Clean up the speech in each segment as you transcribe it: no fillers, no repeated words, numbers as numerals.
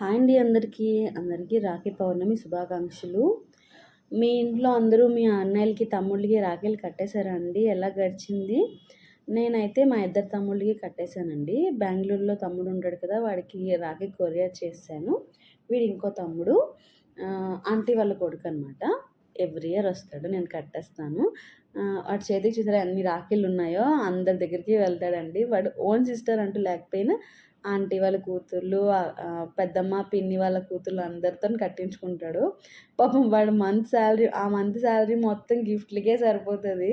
Hi అండి అందరికీ రాఖీ పౌర్ణమి శుభాకాంక్షలు. మీ ఇంట్లో అందరూ మీ అన్నయ్యలకి, తమ్ముళ్ళకి రాఖీలు కట్టేశారా అండి? ఎలా గడిచింది? నేనైతే మా ఇద్దరు తమ్ముళ్ళకి కట్టేశానండి. బెంగుళూరులో తమ్ముడు ఉంటాడు కదా, వాడికి రాఖీ కొరియర్ చేశాను. వీడు ఇంకో తమ్ముడు ఆంటీ వాళ్ళ కొడుకు అనమాట. ఎవ్రీ ఇయర్ వస్తాడు, నేను కట్టేస్తాను. వాడి చేతికి చూసారా ఎన్ని రాఖీలు ఉన్నాయో, అందరి దగ్గరికి వెళ్తాడండి. వాడు ఓన్ సిస్టర్ అంటూ లేకపోయినా ఆంటీ వాళ్ళ కూతుర్లు, పెద్దమ్మ, పిన్ని వాళ్ళ కూతుర్లు అందరితో కట్టించుకుంటాడు. పాపం వాడు మంత్ శాలరీ మొత్తం గిఫ్ట్లకే సరిపోతుంది.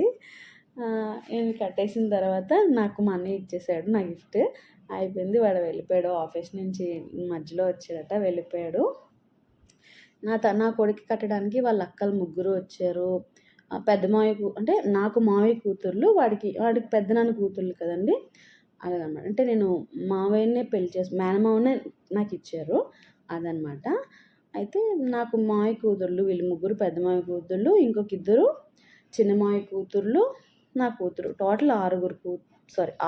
నేను కట్టేసిన తర్వాత నాకు మనీ ఇచ్చేసాడు, నా గిఫ్ట్ అయిపోయింది. వాడు వెళ్ళిపోయాడు, ఆఫీస్ నుంచి మధ్యలో వచ్చాడట, వెళ్ళిపోయాడు. నా కొడుకు కట్టడానికి వాళ్ళ అక్కలు ముగ్గురు వచ్చారు. పెద్ద మావయ్య అంటే నాకు మావయ్య కూతుర్లు, వాడికి పెద్దనాన్న కూతుర్లు కదండి, అలాగనమాట. అంటే నేను మావయ్యనే పెళ్లి మేనమావనే నాకు ఇచ్చారు, అదనమాట. అయితే నాకు మావయ్య కూతుర్లు వీళ్ళు ముగ్గురు, పెద్ద మావయ్య కూతుర్లు, ఇంకొక ఇద్దరు చిన్న మావయ్య కూతుర్లు, నా కూతురు, టోటల్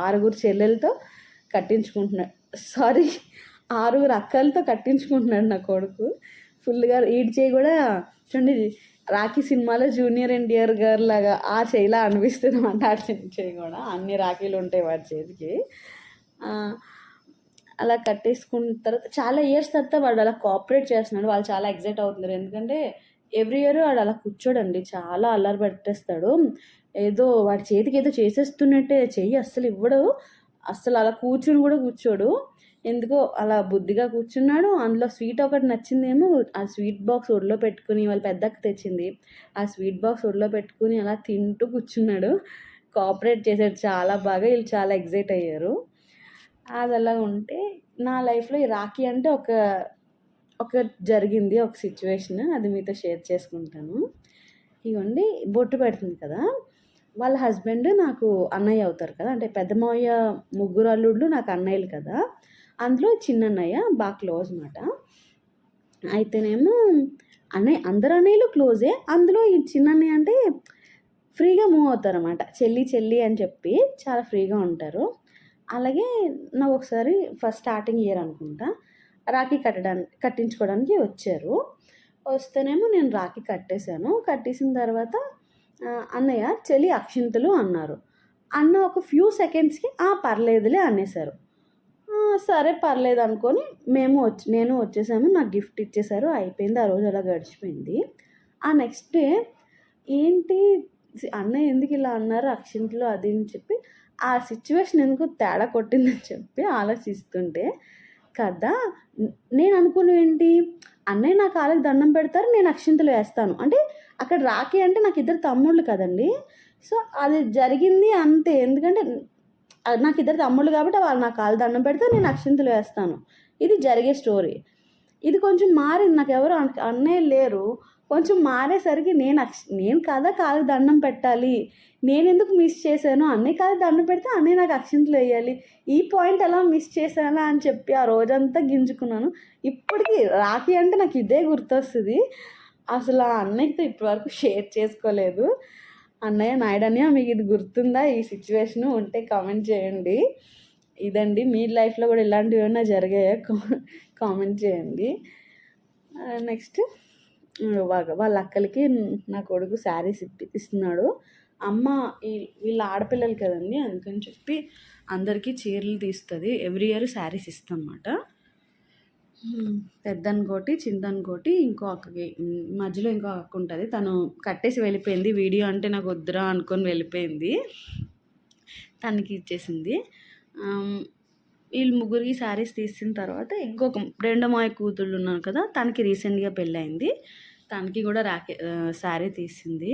ఆరుగురు చెల్లెలతో కట్టించుకుంటున్నాడు. ఆరుగురు అక్కలతో కట్టించుకుంటున్నాడు నా కొడుకు. ఫుల్గా ఈడ్ చేయి కూడా చూడండి, రాఖీ సినిమాలో జూనియర్ ఎన్టీఆర్ గారు లాగా ఆ చేయిలా అనిపిస్తుంది అన్నమాట. ఆ చేయి కూడా అన్ని రాఖీలు ఉంటాయి వాడి చేతికి. అలా కట్టేసుకున్న తర్వాత చాలా ఇయర్స్ తర్వాత వాడు అలా కోఆపరేట్ చేస్తున్నాడు. వాళ్ళు చాలా ఎగ్జైట్ అవుతున్నారు, ఎందుకంటే ఎవ్రీ ఇయర్ వాడు అలా కూర్చోడండి, చాలా అల్లరి పెట్టేస్తాడు. ఏదో వాడి చేతికి ఏదో చేసేస్తున్నట్టే చెయ్యి అస్సలు ఇవ్వడు, అస్సలు అలా కూర్చుని కూడా కూర్చోడు. ఎందుకో అలా బుద్ధిగా కూర్చున్నాడు. అందులో స్వీట్ ఒకటి నచ్చిందేమో, ఆ స్వీట్ బాక్స్ ఒడిలో పెట్టుకుని, వాళ్ళ పెద్దక్క తెచ్చింది, ఆ స్వీట్ బాక్స్ ఒడిలో పెట్టుకుని అలా తింటూ కూర్చున్నాడు. కోఆపరేట్ చేశాడు చాలా బాగా. వీళ్ళు చాలా ఎగ్జైట్ అయ్యారు. అది అలా ఉంటే నా లైఫ్లో ఈ రాఖీ అంటే ఒక జరిగింది, ఒక సిచ్యువేషన్, అది మీతో షేర్ చేసుకుంటాను. ఇవ్వండి, బొట్టు పెడుతుంది కదా, వాళ్ళ హస్బెండ్ నాకు అన్నయ్య అవుతారు కదా, అంటే పెద్ద మావయ్య ముగ్గురు అల్లుళ్ళు నాకు అన్నయ్యలు కదా, అందులో చిన్నన్నయ్య బాగా క్లోజ్ అనమాట. అయితేనేమో అందరు అన్నయ్యలు క్లోజే, అందులో ఈ చిన్నన్నయ్య అంటే ఫ్రీగా మూవ్ అవుతారు అన్నమాట. చెల్లి అని చెప్పి చాలా ఫ్రీగా ఉంటారు. అలాగే నాకు ఒకసారి ఫస్ట్ స్టార్టింగ్ ఇయర్ అనుకుంటా, రాఖీ కట్టించుకోవడానికి వచ్చారు. వస్తేనేమో నేను రాఖీ కట్టేశాను. కట్టేసిన తర్వాత అన్నయ్య చెల్లి అక్షింతలు అన్నారు. అన్న ఒక ఫ్యూ సెకండ్స్కి పర్లేదులే అనేసారు. సరే పర్లేదు అనుకొని నేను వచ్చేసాము, నాకు గిఫ్ట్ ఇచ్చేసారు, అయిపోయింది. ఆ రోజు అలా గడిచిపోయింది. ఆ నెక్స్ట్ డే ఏంటి అన్నయ్య ఎందుకు ఇలా అన్నారు అక్షింతలు అది అని చెప్పి, ఆ సిచ్యువేషన్ ఎందుకు తేడా కొట్టిందని చెప్పి ఆలోచిస్తుంటే కదా, నేను అనుకున్నది ఏంటి, అన్నయ్య నా కాళ్ళకి దండం పెడతారు, నేను అక్షింతలు వేస్తాను. అంటే అక్కడ రాఖీ అంటే నాకు ఇద్దరు తమ్ముళ్ళు కదండి, సో అది జరిగింది అంతే. ఎందుకంటే నాకు ఇద్దరు తమ్ముళ్ళు కాబట్టి వాళ్ళు నా కాళ్ళు దండం పెడితే నేను అక్షింతలు వేస్తాను, ఇది జరిగే స్టోరీ. ఇది కొంచెం మారింది, నాకు ఎవరు అన్నయ్య లేరు, కొంచెం మారేసరికి నేను కదా కాళ్ళకి దండం పెట్టాలి, నేను ఎందుకు మిస్ చేశాను, అన్నయ్య కాళ్ళకి దండం పెడితే అన్నయ్య నాకు అక్షింతలు వేయాలి, ఈ పాయింట్ ఎలా మిస్ చేశానా అని చెప్పి ఆ రోజంతా గింజుకున్నాను. ఇప్పటికీ రాఖీ అంటే నాకు ఇదే గుర్తొస్తుంది. అసలు ఆ అన్నయ్యతో ఇప్పటివరకు షేర్ చేసుకోలేదు. అన్నయ్య, నాయుడన్నయ్య, మీకు ఇది గుర్తుందా, ఈ సిచ్యువేషను ఉంటే కామెంట్ చేయండి. ఇదండి, మీ లైఫ్లో కూడా ఇలాంటివి ఏమైనా జరిగాయా కామెంట్ చేయండి. నెక్స్ట్ వాళ్ళ అక్కలకి నా కొడుకు శారీస్ ఇస్తున్నాడు. అమ్మ వీళ్ళ ఆడపిల్లలు కదండి, అందుకని చెప్పి అందరికీ చీరలు తీస్తుంది. ఎవ్రీ ఇయర్ శారీస్ ఇస్తాం అన్నమాట. పెద్దనుకోటి, చిన్ననుకోటి, ఇంకో అక్కకి మధ్యలో ఇంకో అక్క ఉంటుంది, తను కట్టేసి వెళ్ళిపోయింది. వీడియో అంటే నాకు వద్దురా అనుకొని వెళ్ళిపోయింది, తనకి ఇచ్చేసింది. వీళ్ళు ముగ్గురికి శారీస్ తీసిన తర్వాత ఇంకొక రెండో మాయ కూతుళ్ళు ఉన్నారు కదా, తనకి రీసెంట్గా పెళ్ళయింది, తనకి కూడా శారీ తీసింది.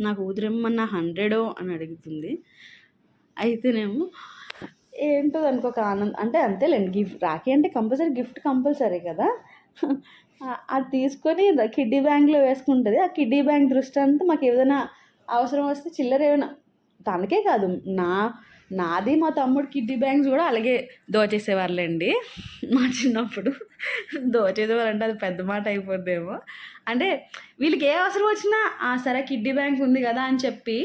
నా కూతురేమో మొన్న 100 అని అడుగుతుంది. అయితేనేమో ఏంటో దానికి ఒక ఆనందం, అంటే అంతేలేండి, రాఖీ అంటే గిఫ్ట్ కంపల్సరీ కదా, అది తీసుకొని కిడ్డీ బ్యాంక్లో వేసుకుంటుంది. ఆ కిడ్డీ బ్యాంక్ దృష్టి అంతా మాకు ఏదైనా అవసరం వస్తే చిల్లర ఏమైనా, తనకే కాదు నాది మా తమ్ముడు కిడ్డీ బ్యాంక్స్ కూడా అలాగే దోచేసేవాళ్ళండి. మా చిన్నప్పుడు దోచేసేవారంటే అది పెద్ద మాట అయిపోద్దేమో, అంటే వీళ్ళకి ఏ అవసరం వచ్చినా సరే కిడ్డీ బ్యాంక్ ఉంది కదా అని చెప్పి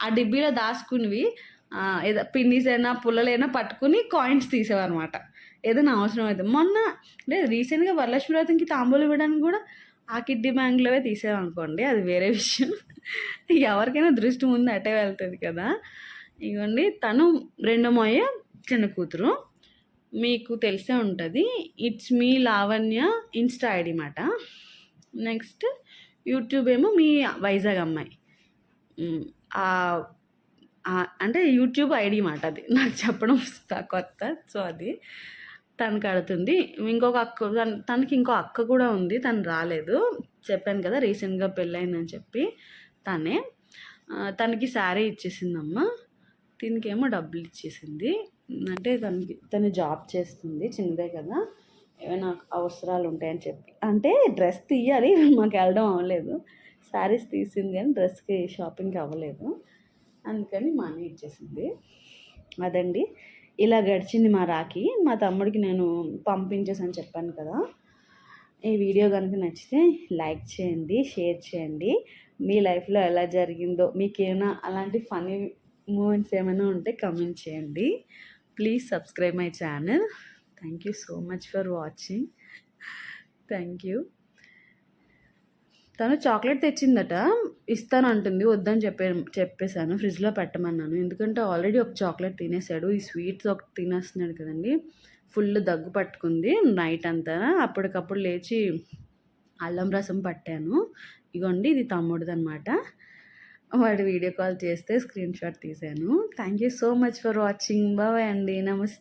ఆ డిబ్బీలో దాచుకునివి ఏదో పిన్నీస్ అయినా పుల్లలైనా పట్టుకుని కాయిన్స్ తీసేవారనమాట. ఏదైనా అవసరం అయితే మొన్న లేదు రీసెంట్‌గా వరలక్ష్మి వ్రతంకి తాంబూలం ఇవ్వడానికి కూడా ఆ కిడ్డీ బ్యాంక్‌లోవే తీసామనుకోండి అది వేరే విషయం. ఎవరికైనా దృష్టి ముందు అటే వెళ్తది కదా! ఇగోండి తను రెండో మావయ్య చిన్న కూతురు. మీకు తెలిసే ఉంటది. It's me Lavanya Insta ID మాట. నెక్స్ట్ యూట్యూబ్ ఏమో మీ వైజాగ్ అమ్మాయి. హ్మ్. ఆహ్, అంటే యూట్యూబ్ ఐడీ మాట అది. నాకు చెప్పడం కొత్త. సో, అది. తను కడుతుంది. ఇంకొక అక్క తనకి ఇంకో అక్క కూడా ఉంది. తను రాలేదు. చెప్పాను కదా! రీసెంట్‌గా పెళ్ళయిందని చెప్పి తనే. తనకి శారీ ఇచ్చేసిందమ్మ. దీనికేమో డబ్బులిచ్చేసింది. అంటే తను జాబ్ చేస్తుంది. చిన్నదే కదా! ఏమైనా అవసరాలుంటాయని చెప్పి. అంటే డ్రెస్ తీయాలి. మాకెళ్ళడం అవ్వలేదు. శారీస్ తీసింది గానీ డ్రెస్‌కి షాపింగ్‌కి అవ్వలేదు. అందుకని మనీ ఇచ్చేసింది. అదండి. ఇలా గడిచింది మా రాఖీ. మా తమ్ముడికి నేను పంపించేసాను చెప్పాను కదా! ఈ వీడియో గనుక నచ్చితే లైక్ చేయండి, షేర్ చేయండి. మీ లైఫ్‌లో ఎలా జరిగిందో మీకేమైనా అలాంటి ఫన్నీ మూమెంట్స్ ఏమైనా ఉంటే కామెంట్ చేయండి. Please subscribe my channel. Thank you so much for watching. Thank you. తను చాక్లెట్ తెచ్చిందట. ఇస్తానంటుంది. వద్దని చెప్పేసాను. ఫ్రిడ్జ్‌లో పెట్టమన్నాను. ఎందుకంటే ఆల్రెడీ ఒక చాక్లెట్ తినేసాడు. ఈ స్వీట్స్ ఒకటి తినేస్తున్నాడు కదండీ! ఫుల్ దగ్గు పట్టుకుంది నైట్ అంతా. అప్పటికప్పుడు లేచి అల్లం రసం పట్టాను. ఇగోండి ఇది తమ్ముడిదనమాట. వాడు వీడియో కాల్ చేస్తే స్క్రీన్ షాట్ తీశాను. Thank you so much for watching. Bye అండి. నమస్తే.